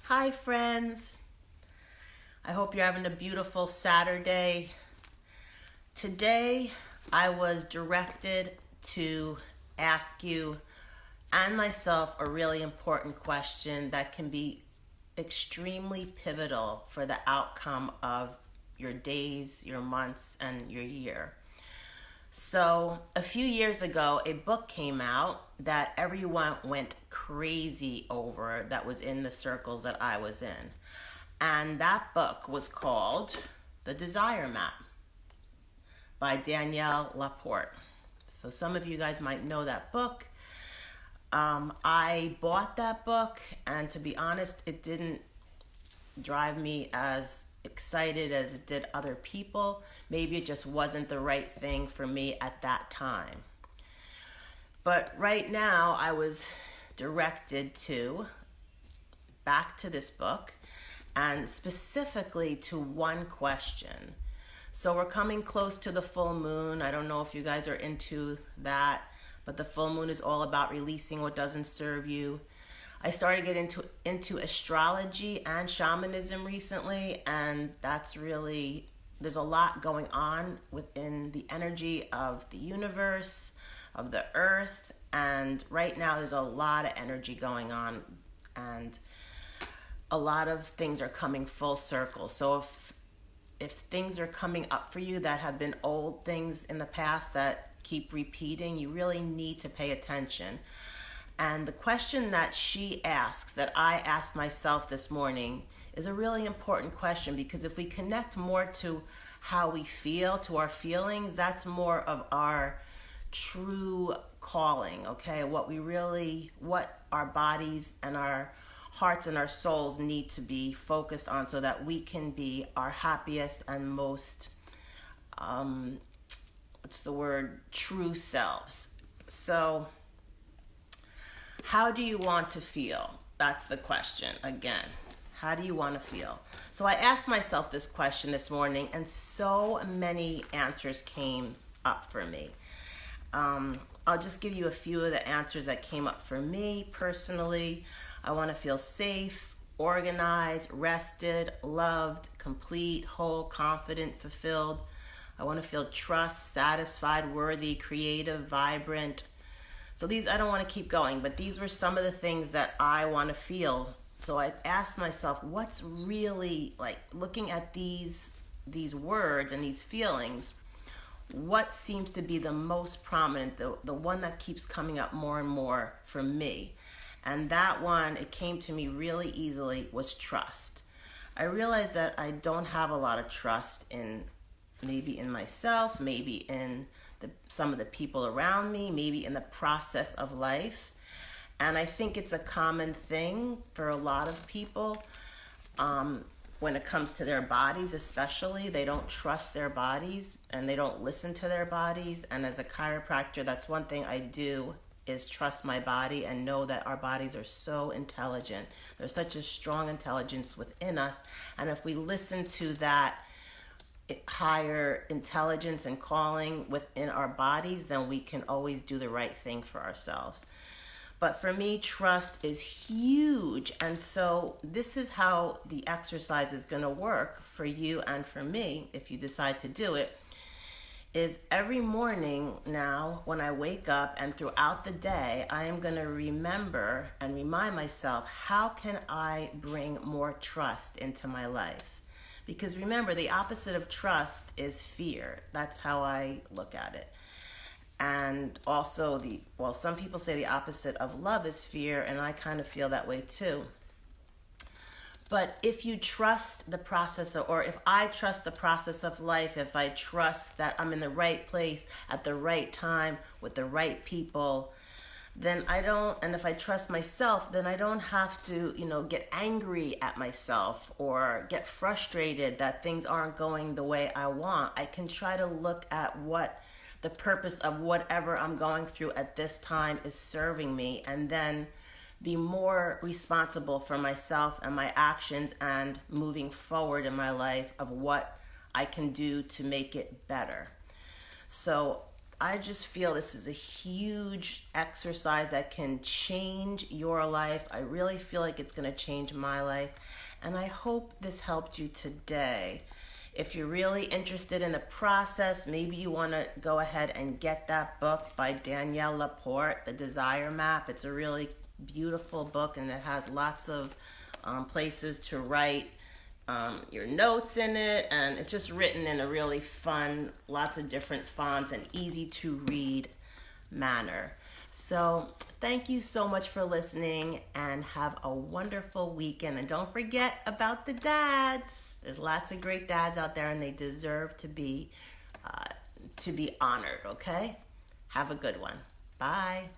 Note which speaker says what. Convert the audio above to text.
Speaker 1: Hi, friends. I hope you're having a beautiful Saturday. Today, I was directed to ask you and myself a really important question that can be extremely pivotal for the outcome of your days, your months, and your year. So, a few years ago, a book came out that everyone went crazy over that was in the circles that I was in. And that book was called The Desire Map by Danielle Laporte. So, some of you guys might know that book. I bought that book, and to be honest, it didn't drive me as excited as it did other people. Maybe it just wasn't the right thing for me at that time. But right now, I was directed back to this book, and specifically to one question. So we're coming close to the full moon. I don't know if you guys are into that, but the full moon is all about releasing what doesn't serve you. I started getting into astrology and shamanism recently, and there's a lot going on within the energy of the universe, of the earth, and right now there's a lot of energy going on, and a lot of things are coming full circle. So if things are coming up for you that have been old things in the past that keep repeating, you really need to pay attention. And the question that she asks, that I asked myself this morning, is a really important question, because if we connect more to how we feel, to our feelings, that's more of our true calling, okay? What our bodies and our hearts and our souls need to be focused on so that we can be our happiest and most, true selves. So, how do you want to feel? That's the question again. How do you want to feel? So I asked myself this question this morning, and so many answers came up for me. I'll just give you a few of the answers that came up for me personally. I want to feel safe, organized, rested, loved, complete, whole, confident, fulfilled. I want to feel trust, satisfied, worthy, creative, vibrant. So I don't want to keep going, but these were some of the things that I want to feel. So I asked myself, what's really, like, looking at these words and these feelings, what seems to be the most prominent, the one that keeps coming up more and more for me? And that one, it came to me really easily, was trust. I realized that I don't have a lot of trust maybe in myself, maybe in some of the people around me, maybe in the process of life. And I think it's a common thing for a lot of people when it comes to their bodies especially. They don't trust their bodies and they don't listen to their bodies. And as a chiropractor, that's one thing I do, is trust my body and know that our bodies are so intelligent. There's such a strong intelligence within us. And if we listen to that higher intelligence and calling within our bodies, then we can always do the right thing for ourselves. But for me, trust is huge. And so this is how the exercise is going to work for you and for me, if you decide to do it, is every morning now when I wake up and throughout the day, I am going to remember and remind myself, how can I bring more trust into my life? Because remember, the opposite of trust is fear. That's how I look at it. And also some people say the opposite of love is fear, and I kind of feel that way too. But if you trust the process, or if I trust the process of life, if I trust that I'm in the right place at the right time with the right people, then and if I trust myself, then I don't have to, get angry at myself or get frustrated that things aren't going the way I want. I can try to look at what the purpose of whatever I'm going through at this time is serving me, and then be more responsible for myself and my actions and moving forward in my life of what I can do to make it better. So I just feel this is a huge exercise that can change your life. I really feel like it's going to change my life. And I hope this helped you today. If you're really interested in the process, maybe you want to go ahead and get that book by Danielle Laporte, The Desire Map. It's a really beautiful book, and it has lots of places to write your notes in it, and it's just written in a really fun, lots of different fonts and easy to read manner. So thank you so much for listening, and have a wonderful weekend. And don't forget about the dads. There's lots of great dads out there, and they deserve to be honored. Okay, have a good one. Bye.